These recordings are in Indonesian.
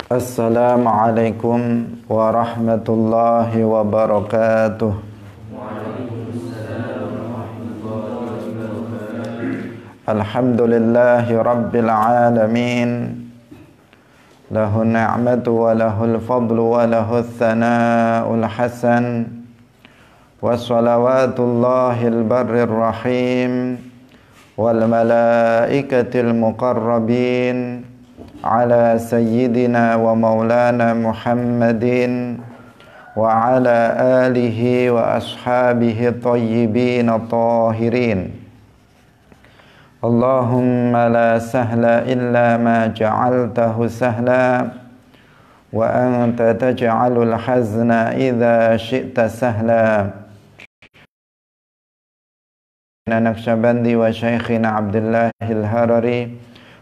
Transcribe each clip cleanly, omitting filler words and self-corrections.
Assalamualaikum warahmatullahi wabarakatuh. Alhamdulillahi rabbil alamin. Lahu ni'matu wa lahul fadlu wa lahul thana'ul hasan. Wa salawatullahil barrir rahim wal malaikatil muqarrabin ala sayyidina wa maulana Muhammadin wa ala alihi wa ashabihi tayyibin tahirin. Allahumma la sahla illa ma ja'altahu sahla wa anta taj'alul hazna idza syi'ta sahla. Naqsyabandi wa Syekhina Abdullahil Harari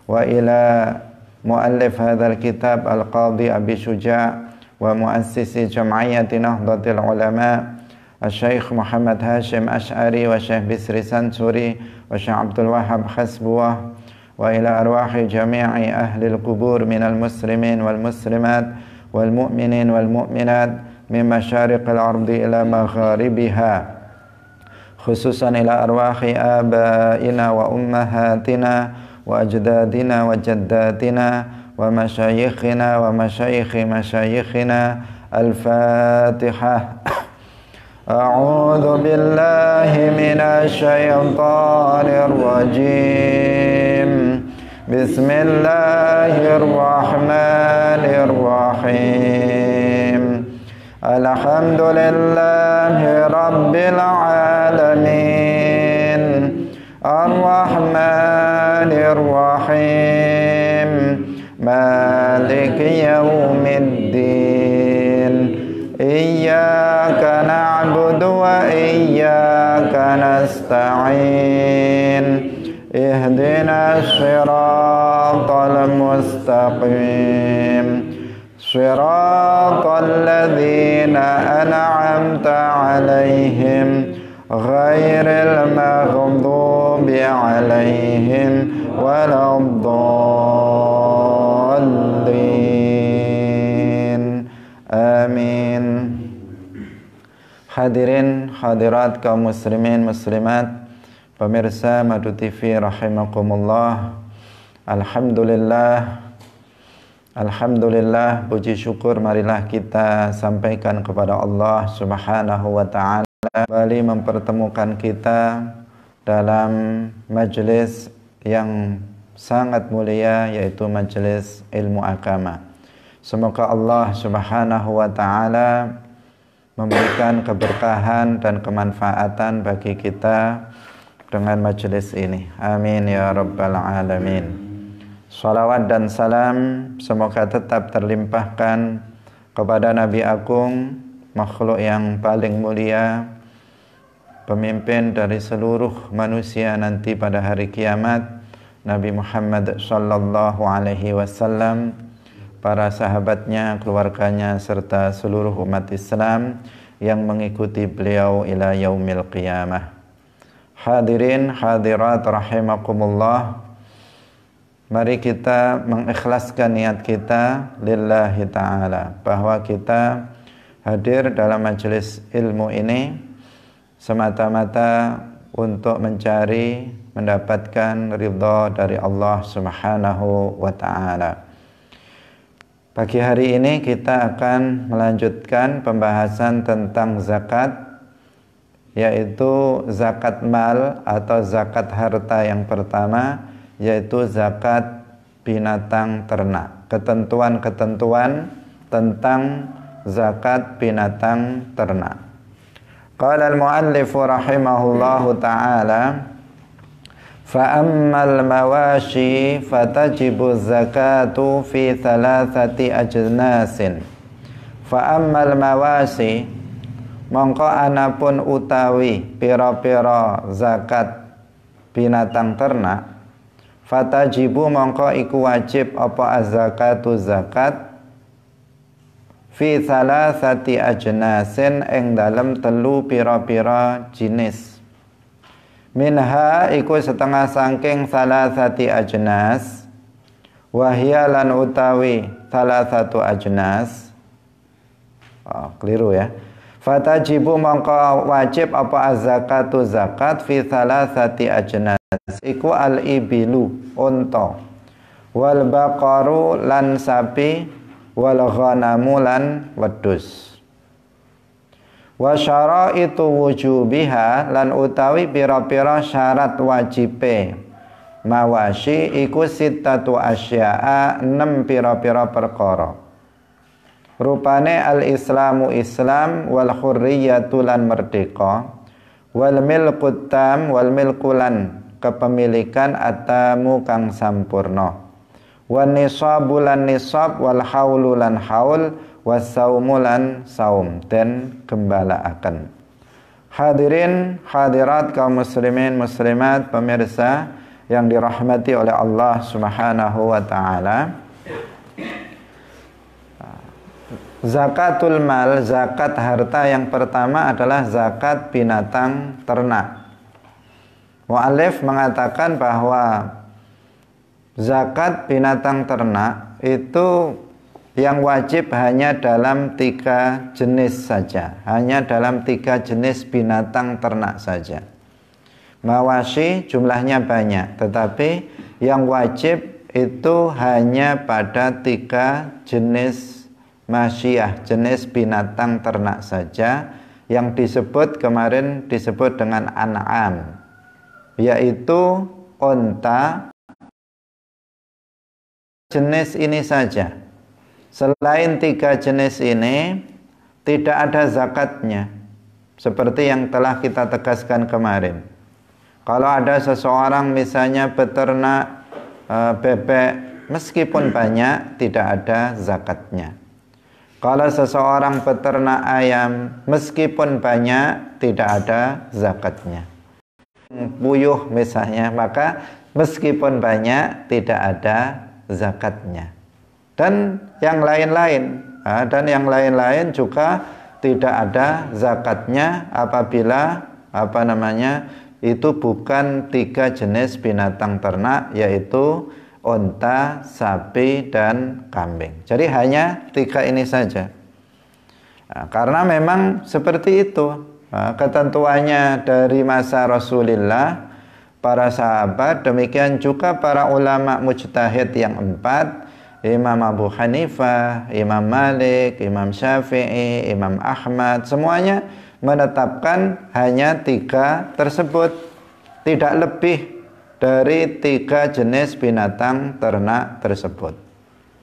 wa ila muallif hadzal kitab Al-Qadhi Abi Syuja' wa muassisi Jam'iyyati Nahdlatul Ulama Asy-Syaikh Muhammad Hashim Asy'ari wa Syekh Bisri Sansuri wa Syekh Abdul Wahhab Hasbuwah wa ila arwahi jami'i ahli al-qubur minal muslimin wal muslimat wal mu'minin wal mu'minat min masyariqil ardi ila magharibiha, khususan ila arwahi abaina wa ummahatina wa ajdadina wa jaddatina wa masyayikhina wa masyayikhi masyayikhina. Al-Fatihah. A'udzu billahi minasy syaithanir rajim. Bismillahirrahmanirrahim. Alhamdulillahi rabbil alamin. Ar-Rahmanir Rahim. Maliki yaumiddin. Iyyaka na'budu wa iyyaka nasta'in. Ihdinas siratal mustaqim. Siratal ladzina an'amta 'alaihim ghairil maghdubi 'alaihim waladdallin. Amin. Hadirin hadirat kaum muslimin muslimat, pemirsa Madu TV rahimakumullah. Alhamdulillah, puji syukur marilah kita sampaikan kepada Allah Subhanahu wa ta'ala kembali mempertemukan kita dalam majelis yang sangat mulia, yaitu majelis ilmu agama. Semoga Allah Subhanahu wa ta'ala memberikan keberkahan dan kemanfaatan bagi kita dengan majelis ini. Amin ya rabbal alamin. Salawat dan salam semoga tetap terlimpahkan kepada Nabi Agung, makhluk yang paling mulia, pemimpin dari seluruh manusia nanti pada hari kiamat, Nabi Muhammad sallallahu alaihi wasallam, para sahabatnya, keluarganya, serta seluruh umat Islam yang mengikuti beliau ila yaumil qiyamah. Hadirin hadirat rahimakumullah, mari kita mengikhlaskan niat kita lillahi ta'ala, bahwa kita hadir dalam majelis ilmu ini semata-mata untuk mencari, mendapatkan ridha dari Allah Subhanahu wa ta'ala. Pagi hari ini kita akan melanjutkan pembahasan tentang zakat, yaitu zakat mal atau zakat harta yang pertama, yaitu zakat binatang ternak. Ketentuan-ketentuan tentang zakat binatang ternak. Qala al-muallif rahimahullahu ta'ala, fa'ammal mawashi fatajibu zakatu fi thalathati ajnasin. Fa'ammal mawashi, mongko anapun utawi pira-pira zakat binatang ternak, fatajibu mongko iku wajib apa az-zakatu zakat fi thalathati ajnasin ing dalem telu pira-pira jinis. Minha iku setengah saking thalathati ajnas Wahya lan utawi salah satu ajnas. Keliru ya. Fatajibu mongko wajib apa az-zakatu zakat fi salasati ajnas. Iku al-ibilu unta, wal baqaru lan sapi, wal ghanamu lan wedhus. Wa syaraitu wujubiha lan utawi pira-pira syarat wajibe mawashi iku sittatu asya'a 6 pira-pira perkara. Rupane al-islamu Islam, wal hurriyatu lan merdeka, wal milkut tam wal milkulan kepemilikan atamu kang sampurna, wan nisabu lan nisab, wal haulu lan haul, was saumu lan saum dan gembalaaken. Hadirin hadirat kaum muslimin muslimat pemirsa yang dirahmati oleh Allah Subhanahu wa taala. Zakatul mal, zakat harta yang pertama adalah zakat binatang ternak. Mu'allif mengatakan bahwa zakat binatang ternak itu yang wajib hanya dalam 3 jenis saja, hanya dalam 3 jenis binatang ternak saja. Mawashi jumlahnya banyak, tetapi yang wajib itu hanya pada 3 jenis masyiyah, jenis binatang ternak saja, yang disebut kemarin disebut dengan an'am, yaitu unta. Jenis ini saja. Selain 3 jenis ini tidak ada zakatnya, seperti yang telah kita tegaskan kemarin. Kalau ada seseorang misalnya beternak bebek, meskipun banyak tidak ada zakatnya. Kalau seseorang beternak ayam, meskipun banyak tidak ada zakatnya. Puyuh misalnya, maka meskipun banyak tidak ada zakatnya. Dan yang lain-lain, juga tidak ada zakatnya apabila itu bukan 3 jenis binatang ternak, yaitu unta, sapi, dan kambing. Jadi hanya 3 ini saja. Karena memang seperti itu ketentuannya dari masa Rasulullah, para sahabat, demikian juga para ulama mujtahid yang 4, Imam Abu Hanifah, Imam Malik, Imam Syafi'i, Imam Ahmad, semuanya menetapkan hanya 3 tersebut, tidak lebih dari 3 jenis binatang ternak tersebut,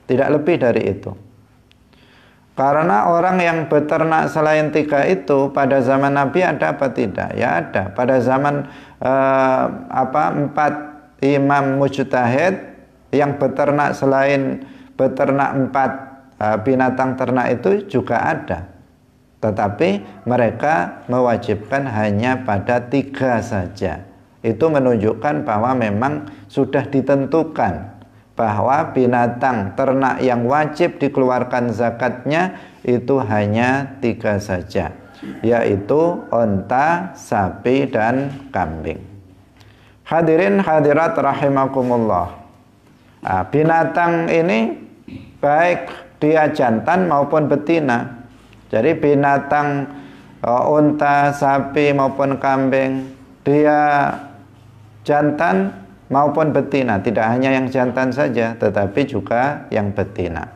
tidak lebih dari itu. Karena orang yang beternak selain 3 itu pada zaman Nabi ada apa tidak? Ya ada. Pada zaman 4 imam mujtahid yang beternak selain beternak 4 binatang ternak itu juga ada. Tetapi mereka mewajibkan hanya pada 3 saja. Itu menunjukkan bahwa memang sudah ditentukan bahwa binatang ternak yang wajib dikeluarkan zakatnya itu hanya 3 saja, yaitu unta, sapi, dan kambing. Hadirin hadirat rahimakumullah. Binatang ini baik dia jantan maupun betina. Jadi binatang unta, sapi maupun kambing, dia jantan maupun betina, tidak hanya yang jantan saja tetapi juga yang betina.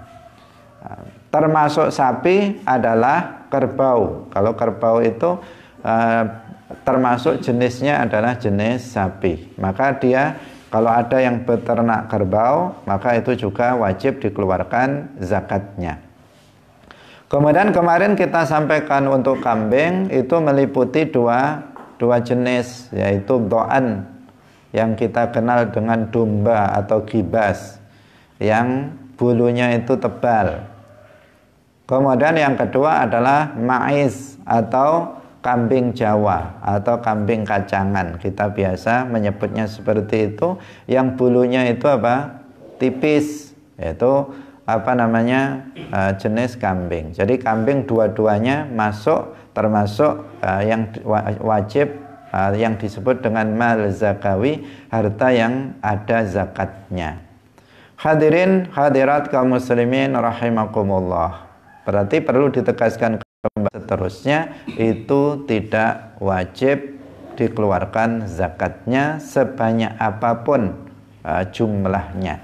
Termasuk sapi adalah kerbau. Kalau kerbau itu termasuk jenisnya adalah jenis sapi, maka dia kalau ada yang beternak kerbau, maka itu juga wajib dikeluarkan zakatnya. Kemudian kemarin kita sampaikan untuk kambing itu meliputi dua jenis, yaitu do'an yang kita kenal dengan domba atau gibas yang bulunya itu tebal. Kemudian yang kedua adalah maiz atau kambing Jawa atau kambing kacangan. Kita biasa menyebutnya seperti itu, yang bulunya itu tipis, yaitu jenis kambing. Jadi kambing dua-duanya masuk, termasuk yang wajib, yang disebut dengan mal zakawi, harta yang ada zakatnya. Hadirin hadirat kaum muslimin rahimakumullah. Berarti perlu ditegaskan kembali seterusnya, itu tidak wajib dikeluarkan zakatnya sebanyak apapun jumlahnya.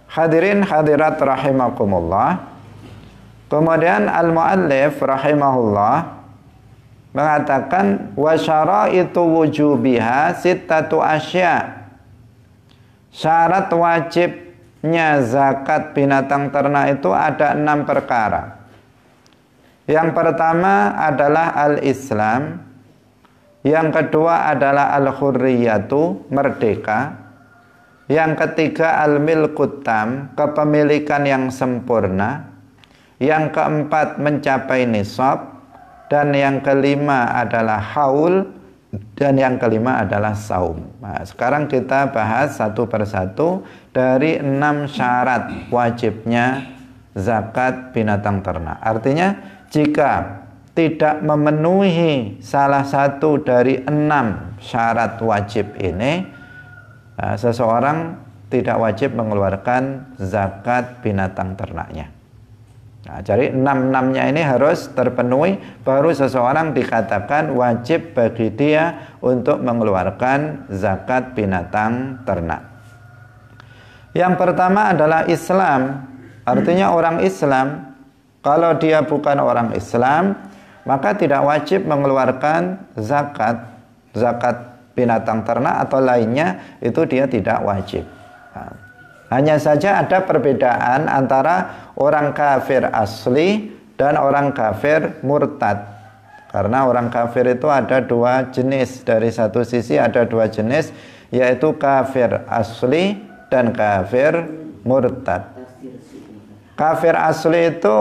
Hadirin hadirat rahimakumullah. Kemudian al-muallif rahimahullah mengatakan wa syaraitu wujubiha sittatu asya. Syarat wajibnya zakat binatang ternak itu ada 6 perkara. Yang pertama adalah al-Islam, yang kedua adalah al-hurriyatu, merdeka, yang ketiga al-milkut tam, kepemilikan yang sempurna, yang keempat mencapai nisab, dan yang kelima adalah haul, dan yang kelima adalah saum. Nah, sekarang kita bahas satu persatu dari 6 syarat wajibnya zakat binatang ternak. Artinya jika tidak memenuhi salah satu dari 6 syarat wajib ini, seseorang tidak wajib mengeluarkan zakat binatang ternaknya. Nah, jadi 6-6-nya ini harus terpenuhi, baru seseorang dikatakan wajib bagi dia untuk mengeluarkan zakat binatang ternak. Yang pertama adalah Islam, artinya orang Islam. Kalau dia bukan orang Islam, maka tidak wajib mengeluarkan zakat binatang ternak atau lainnya, itu dia tidak wajib. Hanya saja ada perbedaan antara orang kafir asli dan orang kafir murtad. Karena orang kafir itu ada 2 jenis. Dari satu sisi ada 2 jenis, yaitu kafir asli dan kafir murtad. Kafir asli itu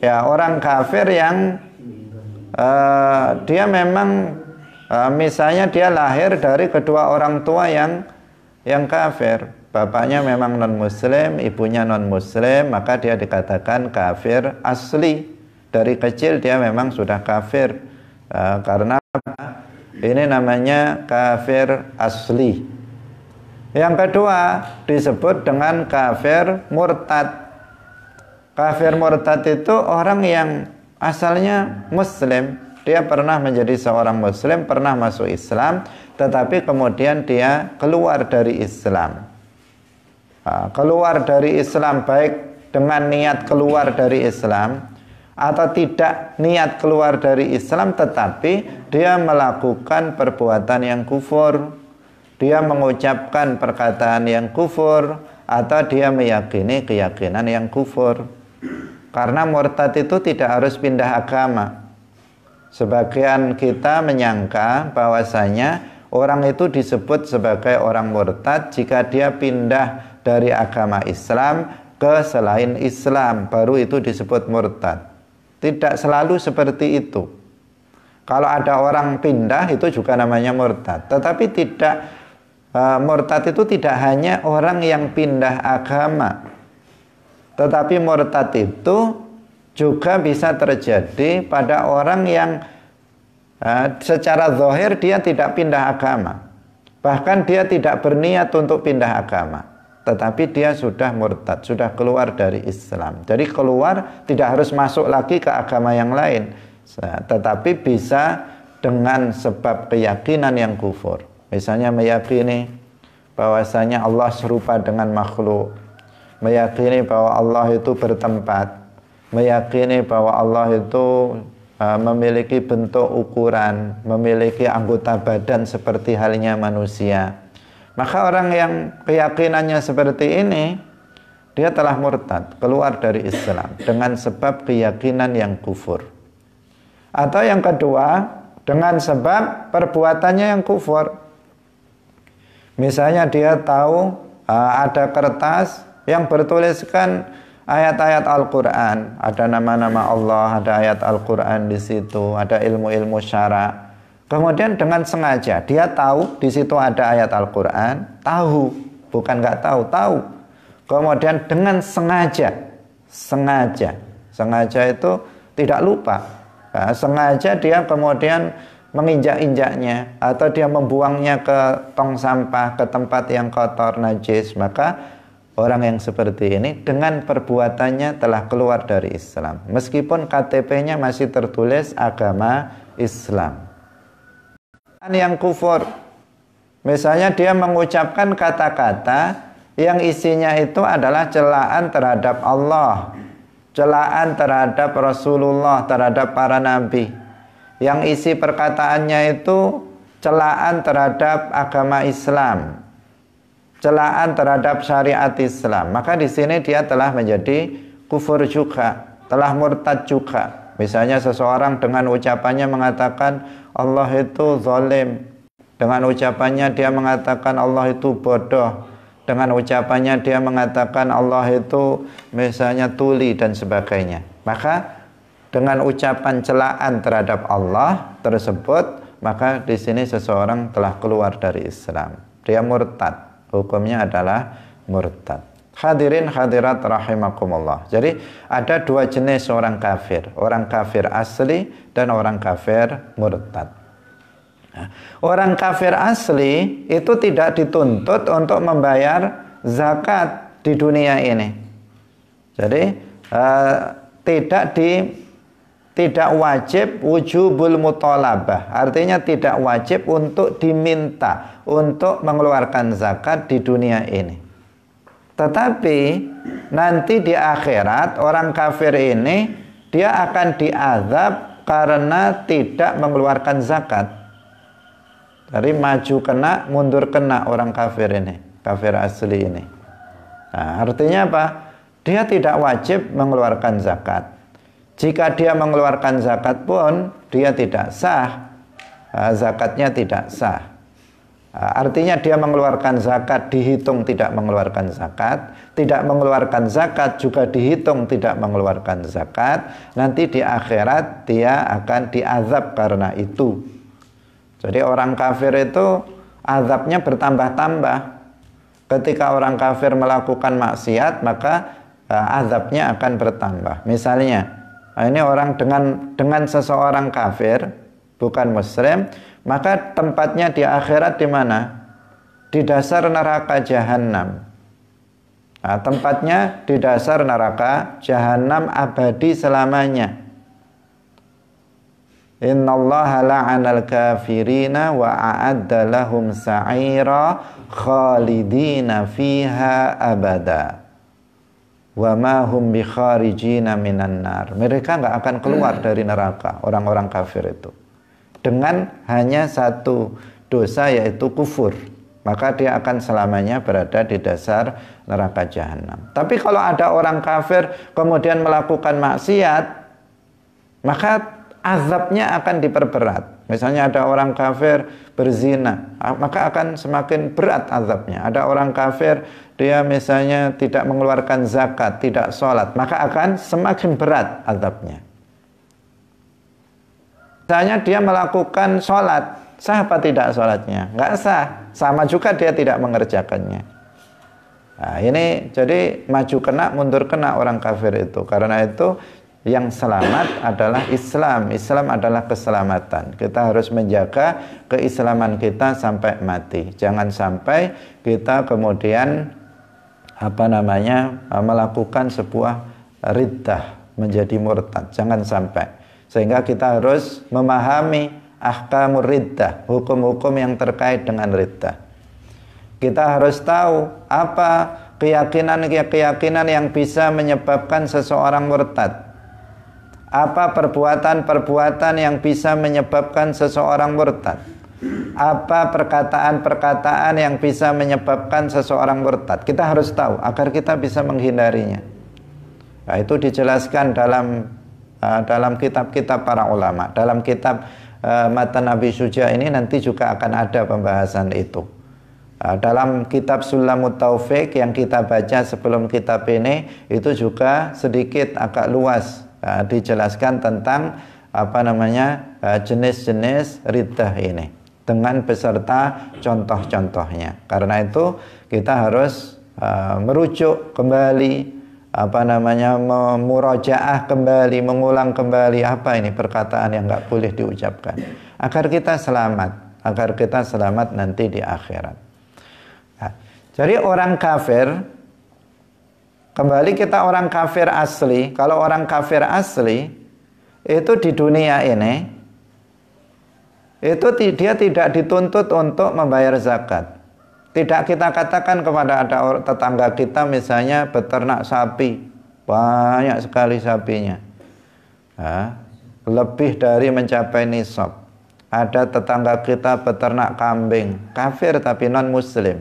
ya orang kafir yang dia memang misalnya dia lahir dari kedua orang tua yang kafir. Bapaknya memang non-muslim, ibunya non-muslim, maka dia dikatakan kafir asli. Dari kecil dia memang sudah kafir. Karena ini namanya kafir asli. Yang kedua disebut dengan kafir murtad. Kafir murtad itu orang yang asalnya muslim. Dia pernah menjadi seorang muslim, pernah masuk Islam, tetapi kemudian dia keluar dari Islam. Keluar dari Islam baik dengan niat keluar dari Islam atau tidak niat keluar dari Islam, tetapi dia melakukan perbuatan yang kufur, dia mengucapkan perkataan yang kufur, atau dia meyakini keyakinan yang kufur. Karena murtad itu tidak harus pindah agama. Sebagian kita menyangka bahwasanya orang itu disebut sebagai orang murtad jika dia pindah dari agama Islam ke selain Islam, baru itu disebut murtad. Tidak selalu seperti itu. Kalau ada orang pindah, itu juga namanya murtad. Tetapi tidak, murtad itu tidak hanya orang yang pindah agama, tetapi murtad itu juga bisa terjadi pada orang yang secara zahir dia tidak pindah agama, bahkan dia tidak berniat untuk pindah agama, tetapi dia sudah murtad, sudah keluar dari Islam. Jadi keluar tidak harus masuk lagi ke agama yang lain, tetapi bisa dengan sebab keyakinan yang kufur. Misalnya meyakini bahwasanya Allah serupa dengan makhluk, meyakini bahwa Allah itu bertempat, meyakini bahwa Allah itu memiliki bentuk ukuran, memiliki anggota badan seperti halnya manusia. Maka orang yang keyakinannya seperti ini, dia telah murtad, keluar dari Islam dengan sebab keyakinan yang kufur. Atau yang kedua, dengan sebab perbuatannya yang kufur. Misalnya dia tahu ada kertas yang bertuliskan ayat-ayat Al-Quran, ada nama-nama Allah, ada ayat Al-Quran di situ, ada ilmu-ilmu syara. Kemudian dengan sengaja dia tahu di situ ada ayat Al-Quran, tahu, bukan nggak tahu, tahu. Kemudian dengan sengaja itu tidak lupa. Nah, sengaja dia kemudian menginjak-injaknya atau dia membuangnya ke tong sampah, ke tempat yang kotor, najis, maka Orang yang seperti ini dengan perbuatannya telah keluar dari Islam, meskipun KTP-nya masih tertulis agama Islam. Yang kufur, misalnya dia mengucapkan kata-kata yang isinya itu adalah celaan terhadap Allah, celaan terhadap Rasulullah, terhadap para nabi, yang isi perkataannya itu celaan terhadap agama Islam, celaan terhadap syariat Islam, maka di sini dia telah menjadi kufur juga, telah murtad juga. Misalnya seseorang dengan ucapannya mengatakan Allah itu zalim, dengan ucapannya dia mengatakan Allah itu bodoh, dengan ucapannya dia mengatakan Allah itu misalnya tuli dan sebagainya, maka dengan ucapan celaan terhadap Allah tersebut, maka di sini seseorang telah keluar dari Islam, dia murtad. Hukumnya adalah murtad. Hadirin hadirat rahimakumullah. Jadi ada dua jenis orang kafir asli dan orang kafir murtad. Nah, orang kafir asli itu tidak dituntut untuk membayar zakat di dunia ini. Jadi tidak wajib wujubul muthalabah, artinya tidak wajib untuk diminta untuk mengeluarkan zakat di dunia ini. Tetapi nanti di akhirat orang kafir ini dia akan diazab karena tidak mengeluarkan zakat. Dari maju kena, mundur kena orang kafir ini, kafir asli ini. Nah, artinya apa? Dia tidak wajib mengeluarkan zakat. Jika dia mengeluarkan zakat pun dia tidak sah, zakatnya tidak sah. Artinya dia mengeluarkan zakat dihitung tidak mengeluarkan zakat, tidak mengeluarkan zakat juga dihitung tidak mengeluarkan zakat. Nanti di akhirat dia akan diazab karena itu. Jadi orang kafir itu azabnya bertambah-tambah. Ketika orang kafir melakukan maksiat, maka azabnya akan bertambah. Misalnya ini orang dengan seseorang kafir bukan muslim, maka tempatnya di akhirat di mana? Di dasar neraka jahanam. Nah, tempatnya di dasar neraka jahanam abadi selamanya. Innallaha la'anal kafirina wa a'adda lahum sa'ira khalidina fiha abada. Wa ma hum bikharijina minan nar. Mereka nggak akan keluar dari neraka, orang-orang kafir itu, dengan hanya satu dosa, yaitu kufur. Maka dia akan selamanya berada di dasar neraka jahanam. Tapi kalau ada orang kafir kemudian melakukan maksiat, maka azabnya akan diperberat. Misalnya ada orang kafir berzina, maka akan semakin berat azabnya. Ada orang kafir dia misalnya tidak mengeluarkan zakat, tidak sholat, maka akan semakin berat azabnya. Misalnya dia melakukan sholat, sah apa tidak sholatnya? Nggak sah, sama juga dia tidak mengerjakannya. Nah, ini jadi maju kena, mundur kena orang kafir itu. Karena itu yang selamat adalah Islam. Islam adalah keselamatan. Kita harus menjaga keislaman kita sampai mati. Jangan sampai kita kemudian melakukan sebuah riddah, menjadi murtad. Jangan sampai. Sehingga kita harus memahami ahkamur riddah, hukum-hukum yang terkait dengan riddah. Kita harus tahu apa keyakinan-keyakinan yang bisa menyebabkan seseorang murtad. Apa perbuatan-perbuatan yang bisa menyebabkan seseorang murtad? Apa perkataan-perkataan yang bisa menyebabkan seseorang murtad? Kita harus tahu agar kita bisa menghindarinya. Nah, itu dijelaskan dalam kitab-kitab para ulama. Dalam kitab Matan Abi Syuja ini nanti juga akan ada pembahasan itu. Dalam kitab Sulamut Taufik yang kita baca sebelum kitab ini, itu juga sedikit agak luas dijelaskan tentang jenis-jenis riddah ini dengan beserta contoh-contohnya. Karena itu kita harus merujuk kembali, memurojaah kembali, mengulang kembali apa ini perkataan yang nggak boleh diucapkan, agar kita selamat nanti di akhirat. Nah, jadi orang kafir Kembali kita orang kafir asli. Kalau orang kafir asli itu di dunia ini itu dia tidak dituntut untuk membayar zakat. Tidak kita katakan kepada ada tetangga kita misalnya beternak sapi, banyak sekali sapinya, lebih dari mencapai nisab. Ada tetangga kita beternak kambing, kafir tapi non muslim,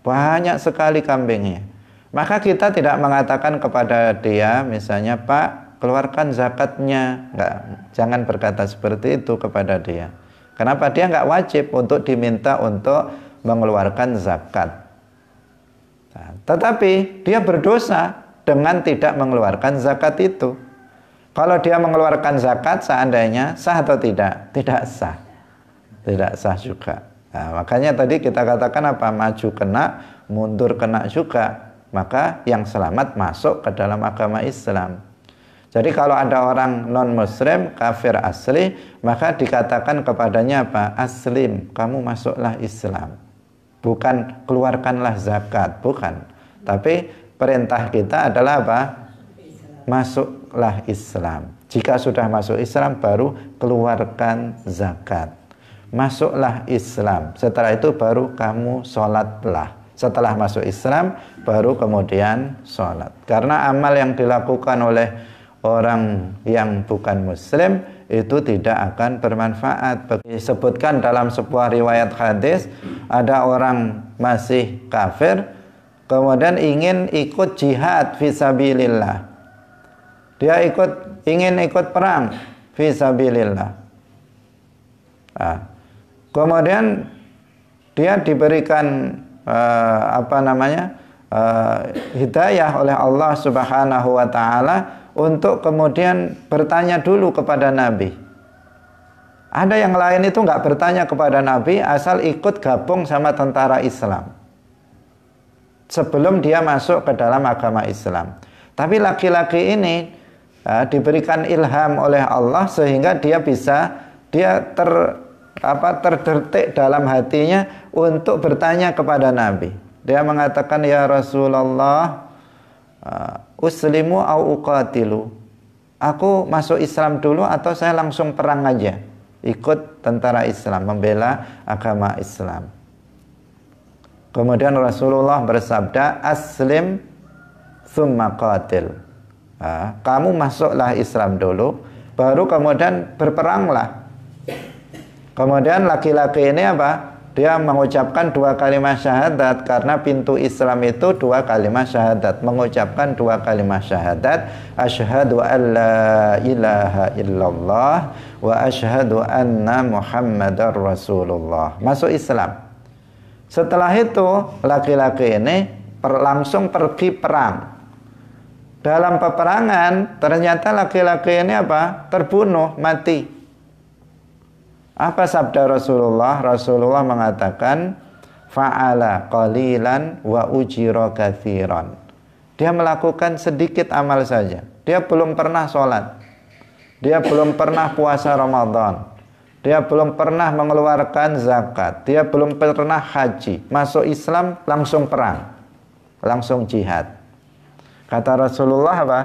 banyak sekali kambingnya. Maka kita tidak mengatakan kepada dia misalnya, Pak, keluarkan zakatnya. Enggak, jangan berkata seperti itu kepada dia. Kenapa? Dia enggak wajib untuk diminta untuk mengeluarkan zakat. Nah, tetapi dia berdosa dengan tidak mengeluarkan zakat itu. Kalau dia mengeluarkan zakat seandainya sah atau tidak? Tidak sah. Tidak sah juga. Nah, makanya tadi kita katakan apa? Maju kena, mundur kena juga. Maka yang selamat masuk ke dalam agama Islam. Jadi kalau ada orang non-muslim, kafir asli, maka dikatakan kepadanya apa? Aslim, kamu masuklah Islam. Bukan keluarkanlah zakat, bukan. Tapi perintah kita adalah apa? Masuklah Islam. Jika sudah masuk Islam, baru keluarkan zakat. Masuklah Islam. Setelah itu baru kamu sholatlah. Setelah masuk Islam, baru kemudian sholat. Karena amal yang dilakukan oleh orang yang bukan muslim itu tidak akan bermanfaat. Disebutkan dalam sebuah riwayat hadis, ada orang masih kafir, kemudian ingin ikut jihad fisabilillah. Dia ingin ikut perang fisabilillah. Nah, kemudian dia diberikan hidayah oleh Allah Subhanahu wa ta'ala untuk kemudian bertanya dulu kepada Nabi. Ada yang lain itu nggak bertanya kepada Nabi, asal ikut gabung sama tentara Islam sebelum dia masuk ke dalam agama Islam. Tapi laki-laki ini diberikan ilham oleh Allah sehingga dia terdetik dalam hatinya untuk bertanya kepada Nabi. Dia mengatakan, ya Rasulullah, uslimu au uqatilu. Aku masuk Islam dulu atau saya langsung perang aja? Ikut tentara Islam, membela agama Islam. Kemudian Rasulullah bersabda, aslim thumma qatil. Kamu masuklah Islam dulu, baru kemudian berperanglah. Kemudian laki-laki ini apa? Dia mengucapkan 2 kalimat syahadat. Karena pintu Islam itu 2 kalimat syahadat. Mengucapkan 2 kalimat syahadat. Asyhadu an la ilaha illallah wa asyhadu anna Muhammadar Rasulullah. Masuk Islam. Setelah itu laki-laki ini langsung pergi perang. Dalam peperangan ternyata laki-laki ini apa? Terbunuh, mati. Apa sabda Rasulullah? Rasulullah mengatakan, fa'ala qalilan wa ujira katsiran. Dia melakukan sedikit amal saja. Dia belum pernah sholat. Dia belum pernah puasa Ramadan. Dia belum pernah mengeluarkan zakat. Dia belum pernah haji. Masuk Islam langsung perang. Langsung jihad. Kata Rasulullah apa?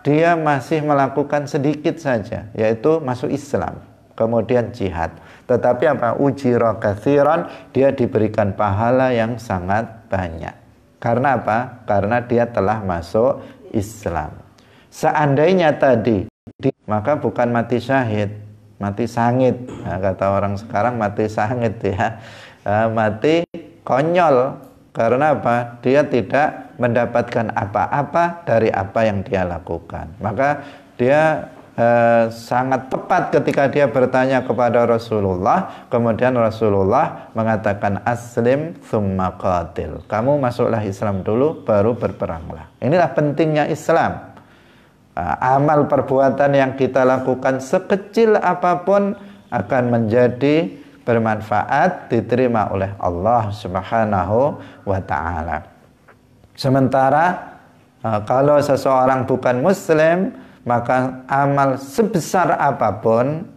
Dia masih melakukan sedikit saja, yaitu masuk Islam. Kemudian jihad. Tetapi apa? Ujira katsiran, dia diberikan pahala yang sangat banyak. Karena apa? Karena dia telah masuk Islam. Seandainya tadi maka bukan mati syahid, mati sangit. Nah, kata orang sekarang mati sangit ya. Mati konyol. Karena apa? Dia tidak mendapatkan apa-apa dari apa yang dia lakukan. Maka dia sangat tepat ketika dia bertanya kepada Rasulullah. Kemudian Rasulullah mengatakan, aslim thumma qatil. Kamu masuklah Islam dulu, baru berperanglah. Inilah pentingnya Islam. Amal perbuatan yang kita lakukan sekecil apapun akan menjadi bermanfaat, diterima oleh Allah Subhanahu wa ta'ala. Sementara kalau seseorang bukan muslim, maka amal sebesar apapun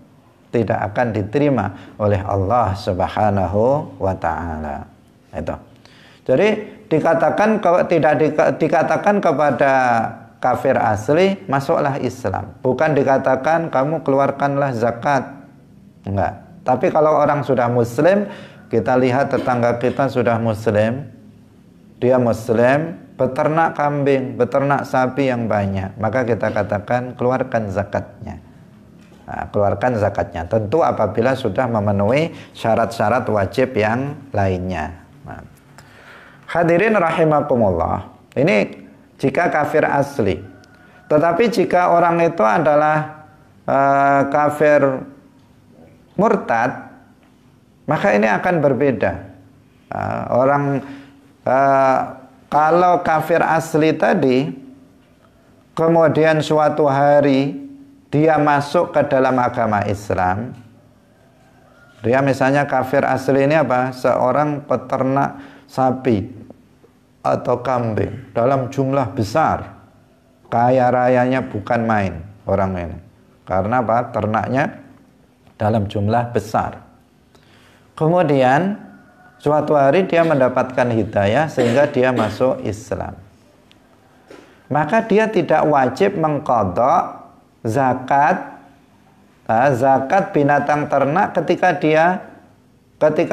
tidak akan diterima oleh Allah Subhanahu wa ta'ala. Itu. Jadi dikatakan kepada kafir asli, masuklah Islam. Bukan dikatakan kamu keluarkanlah zakat. Enggak. Tapi kalau orang sudah muslim, kita lihat tetangga kita sudah muslim, dia muslim, beternak kambing, beternak sapi yang banyak, maka kita katakan keluarkan zakatnya. Nah, keluarkan zakatnya. Tentu apabila sudah memenuhi syarat-syarat wajib yang lainnya. Nah. Hadirin rahimakumullah. Ini jika kafir asli. Tetapi jika orang itu adalah kafir murtad, maka ini akan berbeda. Kalau kafir asli tadi, kemudian suatu hari dia masuk ke dalam agama Islam. Dia misalnya kafir asli ini apa? Seorang peternak sapi atau kambing dalam jumlah besar. Kaya rayanya bukan main orang ini. Karena apa? Ternaknya dalam jumlah besar. Kemudian suatu hari dia mendapatkan hidayah sehingga dia masuk Islam. Maka dia tidak wajib mengqadha zakat binatang ternak ketika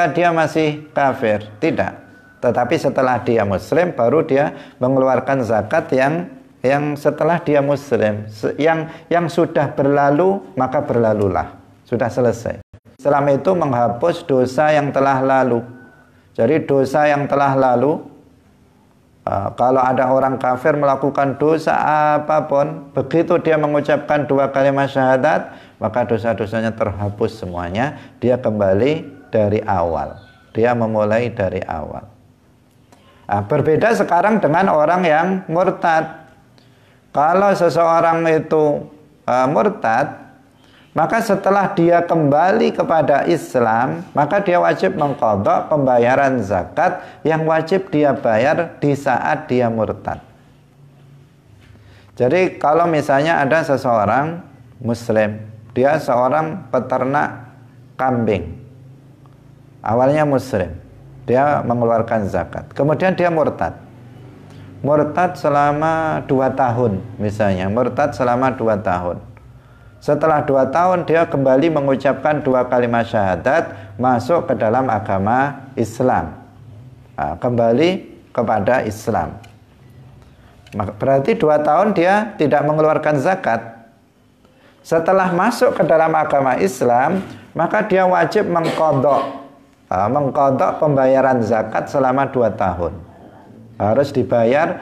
dia masih kafir, tidak. Tetapi setelah dia muslim baru dia mengeluarkan zakat yang setelah dia muslim, yang sudah berlalu maka berlalulah, sudah selesai. Islam itu menghapus dosa yang telah lalu. Jadi dosa yang telah lalu, kalau ada orang kafir melakukan dosa apapun, begitu dia mengucapkan 2 kalimat syahadat, maka dosa-dosanya terhapus semuanya. Dia kembali dari awal. Dia memulai dari awal. Berbeda sekarang dengan orang yang murtad. Kalau seseorang itu murtad, maka setelah dia kembali kepada Islam, maka dia wajib mengqadha pembayaran zakat yang wajib dia bayar di saat dia murtad. Jadi kalau misalnya ada seseorang muslim, dia seorang peternak kambing. Awalnya muslim, dia mengeluarkan zakat. Kemudian dia murtad. Murtad selama 2 tahun misalnya, murtad selama 2 tahun. Setelah 2 tahun dia kembali mengucapkan 2 kalimat syahadat, masuk ke dalam agama Islam. Kembali kepada Islam. Berarti 2 tahun dia tidak mengeluarkan zakat. Setelah masuk ke dalam agama Islam, maka dia wajib mengqadha pembayaran zakat selama 2 tahun. Harus dibayar.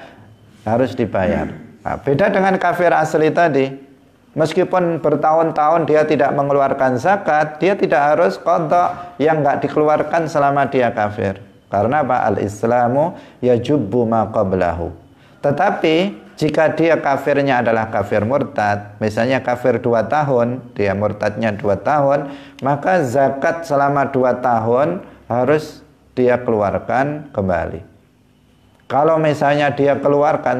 Beda dengan kafir asli tadi. Meskipun bertahun-tahun dia tidak mengeluarkan zakat, dia tidak harus qadha yang enggak dikeluarkan selama dia kafir. Karena apa? Al-Islamu yajubbu ma qablahu. Tetapi jika dia kafirnya adalah kafir murtad, misalnya kafir 2 tahun, dia murtadnya 2 tahun, maka zakat selama 2 tahun harus dia keluarkan kembali. Kalau misalnya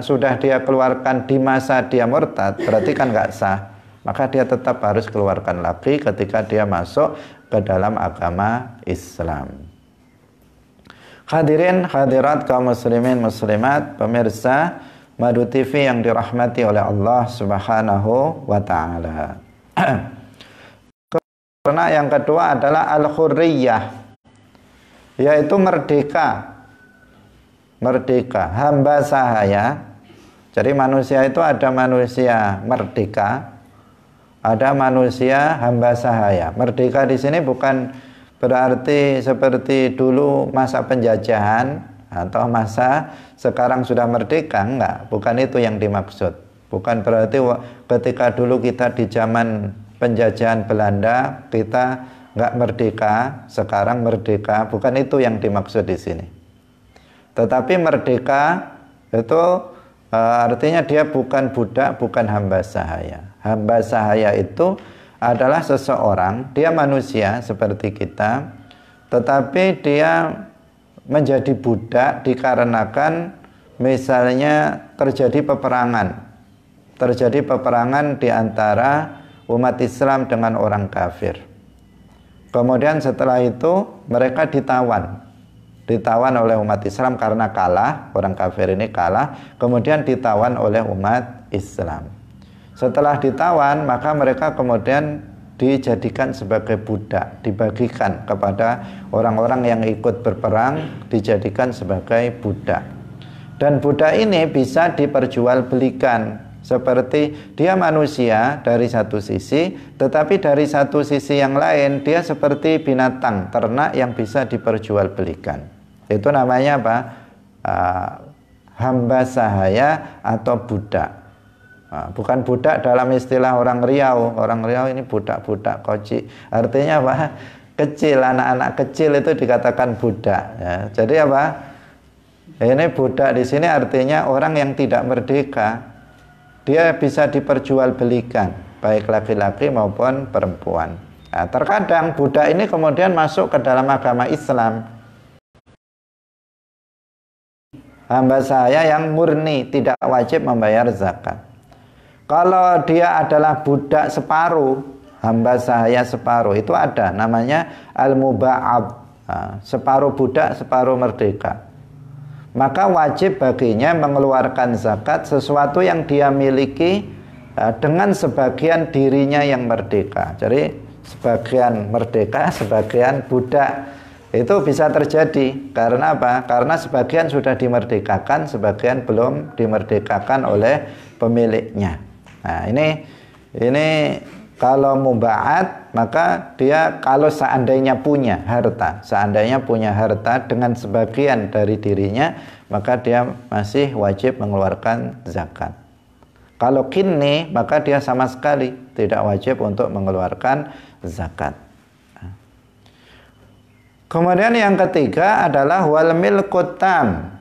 sudah dia keluarkan di masa dia murtad, berarti kan nggak sah. Maka dia tetap harus keluarkan lagi ketika dia masuk ke dalam agama Islam. Hadirin hadirat kaum muslimin muslimat, pemirsa Madu TV yang dirahmati oleh Allah Subhanahu wa taala. Karena yang kedua adalah al-hurriyah, yaitu merdeka, hamba sahaya. Jadi manusia itu ada manusia merdeka, ada manusia hamba sahaya. Merdeka di sini bukan berarti seperti dulu masa penjajahan atau masa sekarang sudah merdeka, enggak, bukan itu yang dimaksud. Bukan berarti ketika dulu kita di zaman penjajahan Belanda kita enggak merdeka, sekarang merdeka, bukan itu yang dimaksud di sini. Tetapi merdeka itu artinya dia bukan budak, bukan hamba sahaya. Hamba sahaya itu adalah seseorang, dia manusia seperti kita, tetapi dia menjadi budak dikarenakan misalnya terjadi peperangan di antara umat Islam dengan orang kafir. Kemudian setelah itu mereka ditawan ditawan oleh umat Islam karena kalah, orang kafir ini kalah, kemudian ditawan oleh umat Islam. Setelah ditawan, maka mereka kemudian dijadikan sebagai budak, dibagikan kepada orang-orang yang ikut berperang, dijadikan sebagai budak. Dan budak ini bisa diperjualbelikan, seperti dia manusia dari satu sisi, tetapi dari satu sisi yang lain dia seperti binatang ternak yang bisa diperjualbelikan. Itu namanya apa? Hamba sahaya atau budak. Bukan budak dalam istilah orang Riau. Orang Riau ini budak-budak koci. Artinya apa? Kecil, anak-anak kecil itu dikatakan budak. Ya. Jadi apa? Ini budak di sini artinya orang yang tidak merdeka. Dia bisa diperjualbelikan, baik laki-laki maupun perempuan. Nah, terkadang budak ini kemudian masuk ke dalam agama Islam. Hamba sahaya yang murni, tidak wajib membayar zakat. Kalau dia adalah budak separuh, hamba sahaya separuh, itu ada namanya al-muba'ab, separuh budak, separuh merdeka. Maka wajib baginya mengeluarkan zakat sesuatu yang dia miliki dengan sebagian dirinya yang merdeka. Jadi sebagian merdeka, sebagian budak. Itu bisa terjadi karena apa? Karena sebagian sudah dimerdekakan, sebagian belum dimerdekakan oleh pemiliknya. Nah, ini kalau muba'at, maka dia kalau seandainya punya harta dengan sebagian dari dirinya, maka dia masih wajib mengeluarkan zakat. Kalau kinni, maka dia sama sekali tidak wajib untuk mengeluarkan zakat. Kemudian yang ketiga adalah wal milkut tam,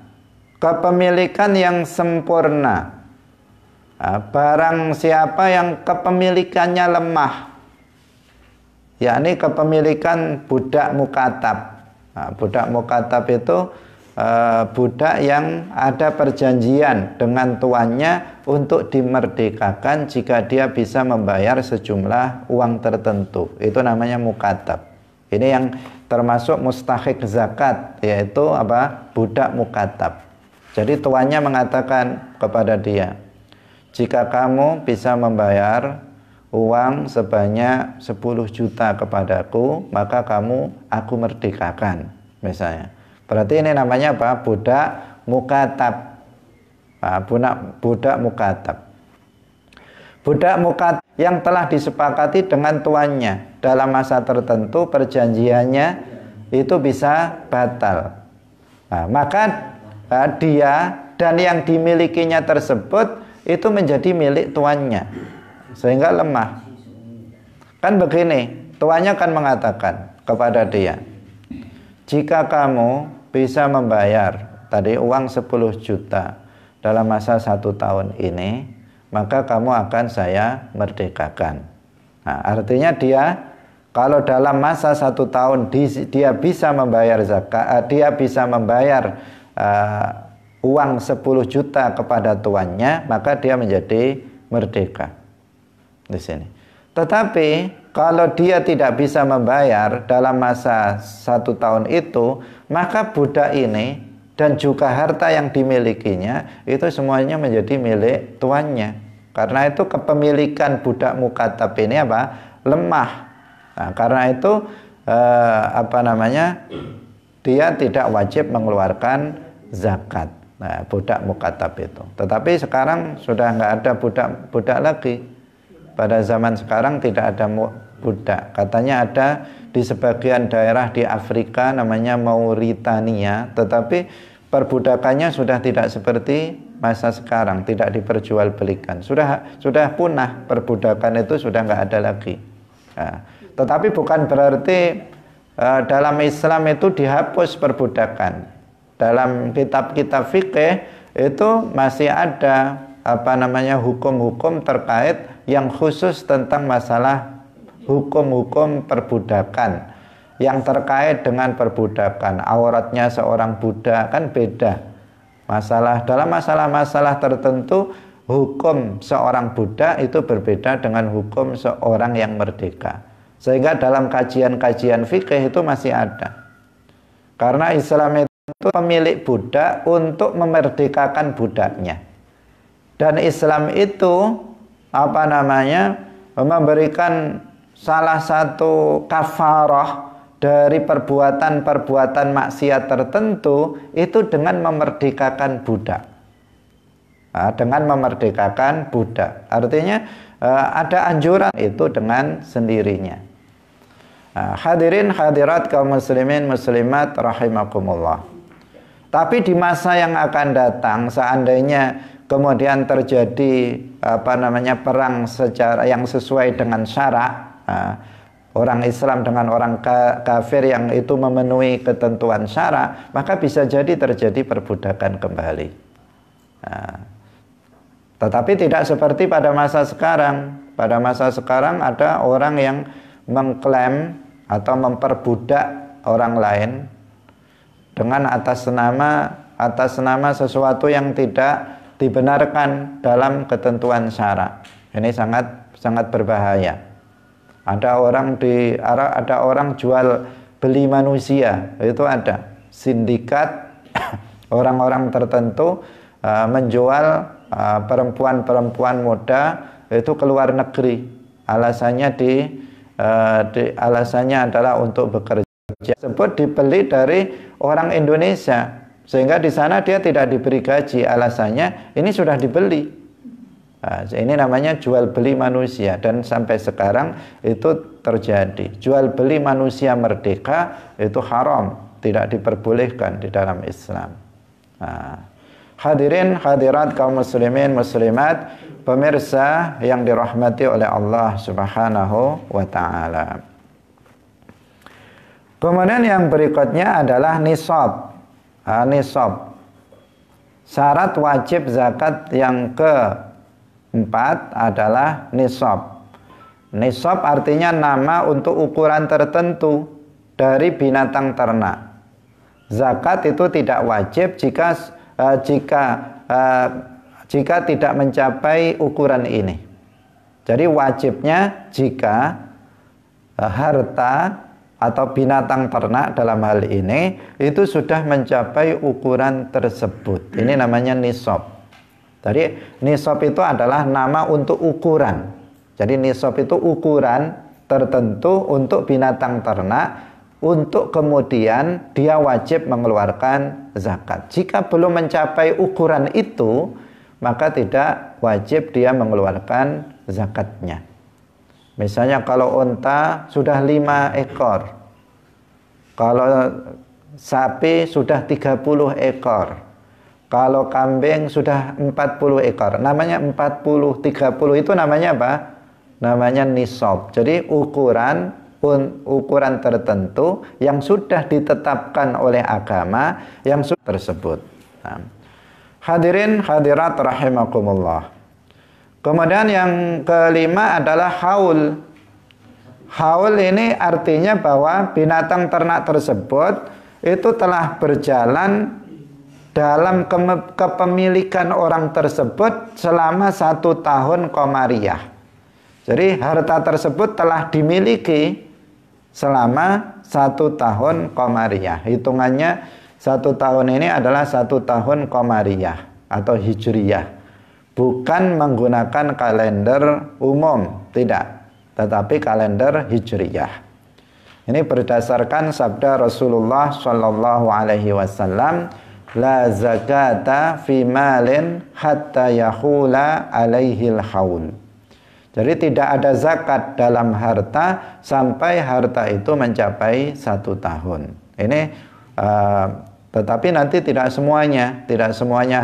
kepemilikan yang sempurna. Barang siapa yang kepemilikannya lemah, yakni kepemilikan budak mukatab. Budak mukatab itu budak yang ada perjanjian dengan tuannya untuk dimerdekakan jika dia bisa membayar sejumlah uang tertentu. Itu namanya mukatab. Ini yang termasuk mustahik zakat, yaitu apa? Budak mukatab. Jadi tuannya mengatakan kepada dia, jika kamu bisa membayar uang sebanyak 10 juta kepadaku, maka aku merdekakan, misalnya. Berarti ini namanya apa? Budak mukatab. Budak mukatab. Budak mukatab yang telah disepakati dengan tuannya dalam masa tertentu, perjanjiannya itu bisa batal. Maka dia dan yang dimilikinya tersebut itu menjadi milik tuannya, sehingga lemah. Kan begini, tuannya kan mengatakan kepada dia, jika kamu bisa membayar tadi uang 10 juta dalam masa 1 tahun ini, maka kamu akan saya merdekakan. Nah, artinya dia kalau dalam masa 1 tahun dia bisa membayar zakat, dia bisa membayar uang 10 juta kepada tuannya, maka dia menjadi merdeka di sini. Tetapi kalau dia tidak bisa membayar dalam masa 1 tahun itu, maka budak ini dan juga harta yang dimilikinya itu semuanya menjadi milik tuannya. Karena itu kepemilikan budak mukatab ini apa? Lemah. Nah, karena itu dia tidak wajib mengeluarkan zakat. Nah, budak mukatab itu. Tetapi sekarang sudah nggak ada budak lagi. Pada zaman sekarang tidak ada budak. Katanya ada di sebagian daerah di Afrika namanya Mauritania, tetapi perbudakannya sudah tidak seperti masa sekarang, tidak diperjualbelikan. Sudah punah, perbudakan itu sudah nggak ada lagi. Nah, tetapi bukan berarti dalam Islam itu dihapus perbudakan. Dalam kitab-kitab fikih itu masih ada hukum-hukum terkait yang khusus tentang masalah hukum-hukum perbudakan yang terkait dengan perbudakan. Auratnya seorang budak kan beda. Dalam masalah-masalah tertentu, hukum seorang budak itu berbeda dengan hukum seorang yang merdeka. Sehingga dalam kajian-kajian fikih itu masih ada. Karena Islam itu untuk pemilik budak untuk memerdekakan budaknya. Dan Islam itu memberikan salah satu kafarah dari perbuatan-perbuatan maksiat tertentu itu dengan memerdekakan budak. Dengan memerdekakan budak. Artinya ada anjuran itu dengan sendirinya. Hadirin hadirat kaum muslimin muslimat rahimakumullah. Tapi di masa yang akan datang, seandainya kemudian terjadi perang secara yang sesuai dengan syarak, orang Islam dengan orang kafir yang itu memenuhi ketentuan syarak, maka bisa jadi terjadi perbudakan kembali. Tetapi tidak seperti pada masa sekarang. Pada masa sekarang ada orang yang mengklaim atau memperbudak orang lain dengan atas nama sesuatu yang tidak dibenarkan dalam ketentuan syarak. Ini sangat berbahaya. Ada orang jual beli manusia, itu ada sindikat orang-orang tertentu menjual perempuan-perempuan muda itu ke luar negeri. Alasannya adalah untuk bekerja. Tersebut dibeli dari orang Indonesia, sehingga di sana dia tidak diberi gaji. Alasannya ini sudah dibeli. Ini namanya jual beli manusia, dan sampai sekarang itu terjadi. Jual beli manusia merdeka itu haram, tidak diperbolehkan di dalam Islam. Hadirin hadirat kaum muslimin muslimat, pemirsa yang dirahmati oleh Allah Subhanahu wa taala. Kemudian yang berikutnya adalah nisab. Nisab. Syarat wajib zakat yang keempat adalah nisab. Nisab artinya nama untuk ukuran tertentu dari binatang ternak. Zakat itu tidak wajib jika tidak mencapai ukuran ini. Jadi wajibnya jika harta atau binatang ternak dalam hal ini itu sudah mencapai ukuran tersebut. Ini namanya nisab. Jadi nisab itu adalah nama untuk ukuran. Jadi nisab itu ukuran tertentu untuk binatang ternak, untuk kemudian dia wajib mengeluarkan zakat. Jika belum mencapai ukuran itu, maka tidak wajib dia mengeluarkan zakatnya. Misalnya kalau unta sudah 5 ekor, kalau sapi sudah 30 ekor, kalau kambing sudah 40 ekor. Namanya 40, 30 itu namanya apa? Namanya nisab. Jadi ukuran tertentu yang sudah ditetapkan oleh agama yang tersebut. Hadirin hadirat rahimakumullah. Kemudian yang kelima adalah haul. Haul ini artinya bahwa binatang ternak tersebut itu telah berjalan dalam kepemilikan orang tersebut selama 1 tahun qamariyah. Jadi harta tersebut telah dimiliki selama 1 tahun qamariyah. Hitungannya 1 tahun ini adalah 1 tahun qamariyah atau hijriyah. Bukan menggunakan kalender umum, tidak, tetapi kalender hijriyah. Ini berdasarkan sabda Rasulullah Shallallahu Alaihi Wasallam, la zakata fi malin hatta yahula alaihil haul. Jadi tidak ada zakat dalam harta sampai harta itu mencapai 1 tahun. Ini tetapi nanti tidak semuanya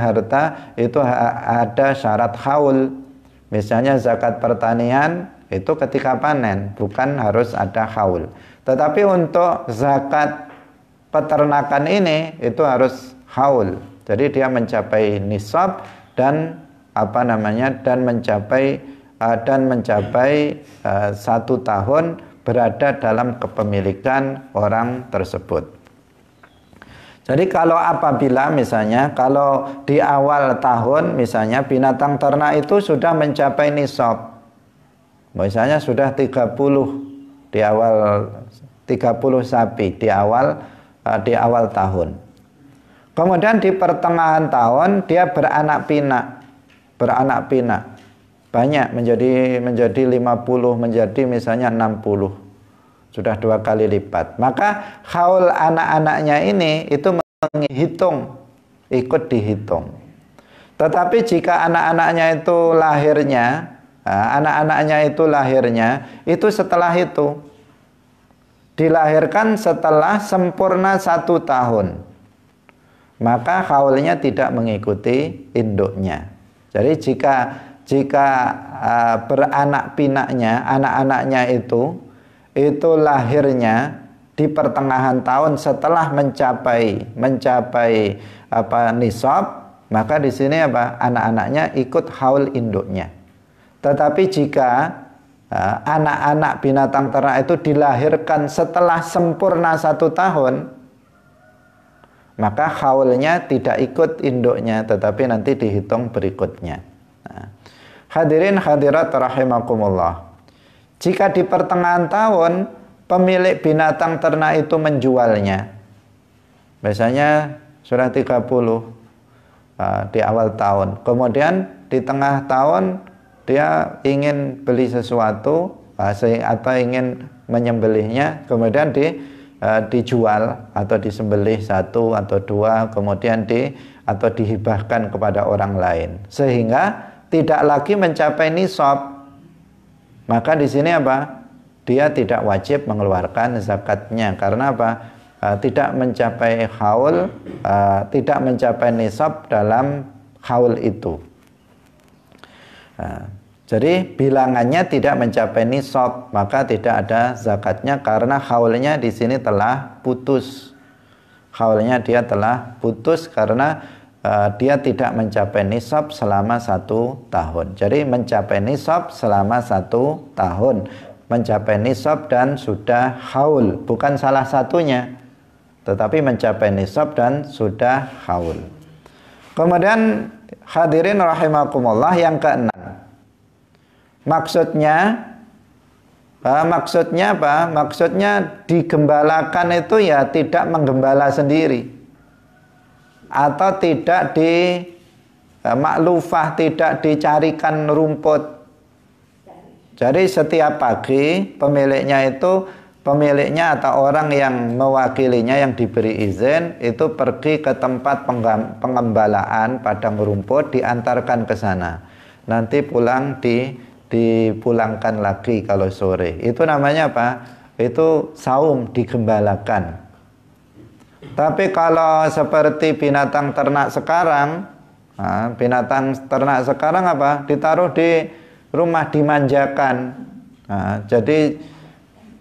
harta itu ada syarat haul. Misalnya zakat pertanian itu ketika panen, bukan harus ada haul. Tetapi untuk zakat peternakan ini itu harus haul. Jadi dia mencapai nisab dan mencapai 1 tahun berada dalam kepemilikan orang tersebut. Jadi kalau apabila misalnya kalau di awal tahun misalnya binatang ternak itu sudah mencapai nisab, misalnya sudah 30 sapi di awal tahun. Kemudian di pertengahan tahun dia beranak pinak. Banyak menjadi 50, menjadi misalnya 60. Sudah 2 kali lipat. Maka haul anak-anaknya ini itu menghitung, ikut dihitung. Tetapi jika anak-anaknya itu lahirnya itu setelah itu dilahirkan setelah sempurna 1 tahun, maka haulnya tidak mengikuti induknya. Jadi jika beranak pinaknya, anak-anaknya itu lahirnya di pertengahan tahun setelah mencapai nisab, maka di sini anak-anaknya ikut haul induknya. Tetapi jika anak-anak binatang ternak itu dilahirkan setelah sempurna 1 tahun, maka haulnya tidak ikut induknya, tetapi nanti dihitung berikutnya. Hadirin hadirat rahimakumullah. Jika di pertengahan tahun pemilik binatang ternak itu menjualnya, biasanya sudah 30 di awal tahun, kemudian di tengah tahun dia ingin beli sesuatu atau ingin menyembelihnya, kemudian dijual atau disembelih 1 atau 2, kemudian atau dihibahkan kepada orang lain, sehingga tidak lagi mencapai nisab. Maka di sini dia tidak wajib mengeluarkan zakatnya, karena tidak mencapai haul, tidak mencapai nisab dalam haul itu. Jadi bilangannya tidak mencapai nisab, maka tidak ada zakatnya, karena haulnya di sini telah putus. Haulnya dia telah putus karena dia tidak mencapai nisab selama 1 tahun. Jadi mencapai nisab selama 1 tahun, mencapai nisab dan sudah haul, bukan salah satunya, tetapi mencapai nisab dan sudah haul. Kemudian hadirin rahimakumullah, yang keenam, maksudnya apa? Maksudnya digembalakan itu ya tidak menggembala sendiri, atau tidak maklufah, tidak dicarikan rumput. Jadi setiap pagi pemiliknya atau orang yang mewakilinya yang diberi izin itu pergi ke tempat pengembalaan padang rumput, diantarkan ke sana. Nanti pulang dipulangkan lagi kalau sore. Itu namanya apa? Itu saum, digembalakan. Tapi kalau seperti binatang ternak sekarang, ditaruh di rumah, dimanjakan. Jadi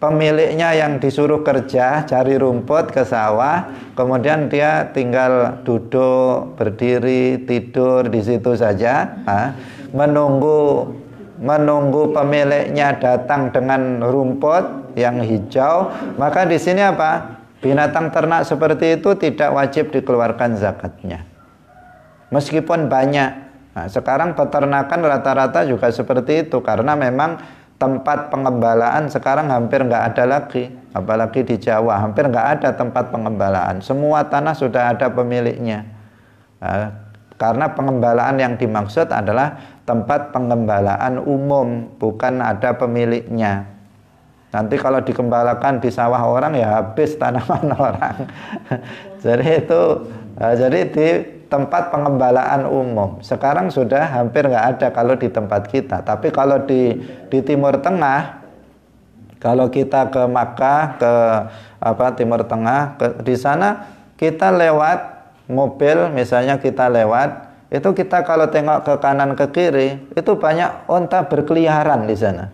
pemiliknya yang disuruh kerja cari rumput ke sawah, kemudian dia tinggal duduk, berdiri, tidur di situ saja, menunggu pemiliknya datang dengan rumput yang hijau. Maka di sini binatang ternak seperti itu tidak wajib dikeluarkan zakatnya, meskipun banyak. Sekarang peternakan rata-rata juga seperti itu, karena memang tempat pengembalaan sekarang hampir nggak ada lagi, apalagi di Jawa hampir nggak ada tempat pengembalaan. Semua tanah sudah ada pemiliknya, karena pengembalaan yang dimaksud adalah tempat pengembalaan umum, bukan ada pemiliknya. Nanti kalau dikembalakan di sawah orang ya habis tanaman orang. Jadi di tempat pengembalaan umum sekarang sudah hampir nggak ada kalau di tempat kita. Tapi kalau di Timur Tengah, kalau kita ke Makkah, ke Timur Tengah, di sana kita lewat mobil, misalnya kita lewat, itu kita kalau tengok ke kanan ke kiri, itu banyak onta berkeliaran di sana.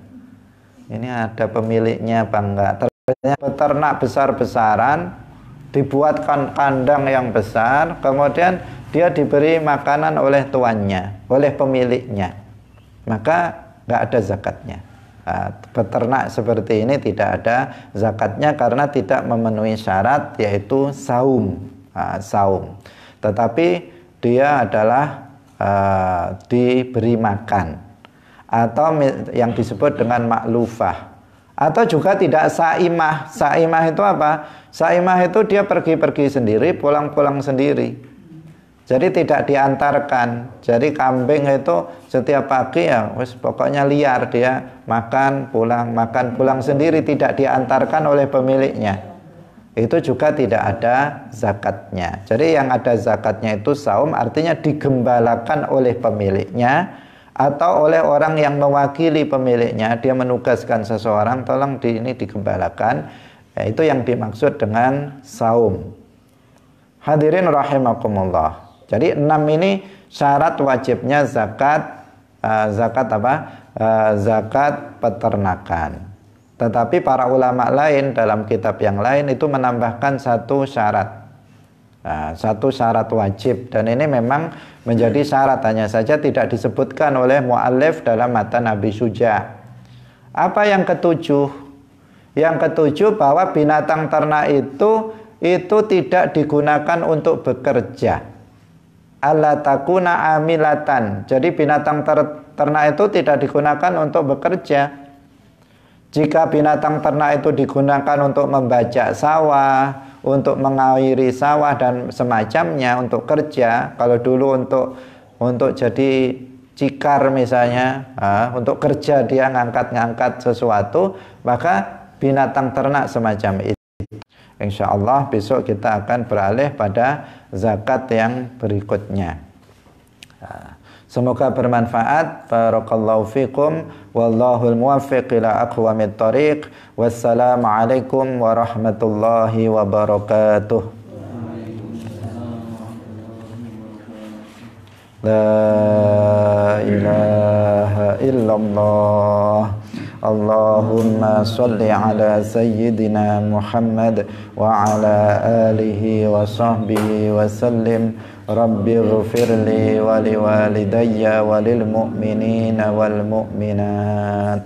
Ini ada pemiliknya apa enggak? Ternyata peternak besar-besaran, dibuatkan kandang yang besar, kemudian dia diberi makanan oleh tuannya, oleh pemiliknya, maka enggak ada zakatnya. Peternak seperti ini tidak ada zakatnya karena tidak memenuhi syarat, yaitu saum. Tetapi dia adalah diberi makan, atau yang disebut dengan maklufah, atau juga tidak saimah. Saimah itu apa? Saimah itu dia pergi-pergi sendiri, pulang-pulang sendiri. Jadi tidak diantarkan. Jadi kambing itu setiap pagi ya wis pokoknya liar, dia makan pulang sendiri, tidak diantarkan oleh pemiliknya. Itu juga tidak ada zakatnya. Jadi yang ada zakatnya itu saum, artinya digembalakan oleh pemiliknya atau oleh orang yang mewakili pemiliknya. Dia menugaskan seseorang, tolong ini digembalakan. Ya, itu yang dimaksud dengan saum. Hadirin rahimakumullah. Jadi 6 ini syarat wajibnya zakat. Zakat peternakan. Tetapi para ulama lain dalam kitab yang lain itu menambahkan satu syarat. Satu syarat wajib, dan ini memang menjadi syarat, hanya saja tidak disebutkan oleh mu'allif dalam matan Abi Syuja. Apa yang ketujuh? Yang ketujuh bahwa binatang ternak itu tidak digunakan untuk bekerja. Alla takuna amilatan. Jadi binatang ternak itu tidak digunakan untuk bekerja. Jika binatang ternak itu digunakan untuk membajak sawah, untuk mengairi sawah dan semacamnya, untuk kerja, kalau dulu untuk jadi cikar misalnya, untuk kerja dia ngangkat-ngangkat sesuatu, maka binatang ternak semacam itu. Insya Allah besok kita akan beralih pada zakat yang berikutnya. Semoga bermanfaat. Barakallahu fikum. Wallahul muwaffiq ila aqwamit thoriq. Wassalamualaikum warahmatullahi wabarakatuh. La ilaha illallah. Allahumma salli ala sayyidina Muhammad wa ala alihi wa sahbihi wa sallim. Rabbi ghfirli wa liwalidayya wa lil mu'minina wal mu'minat.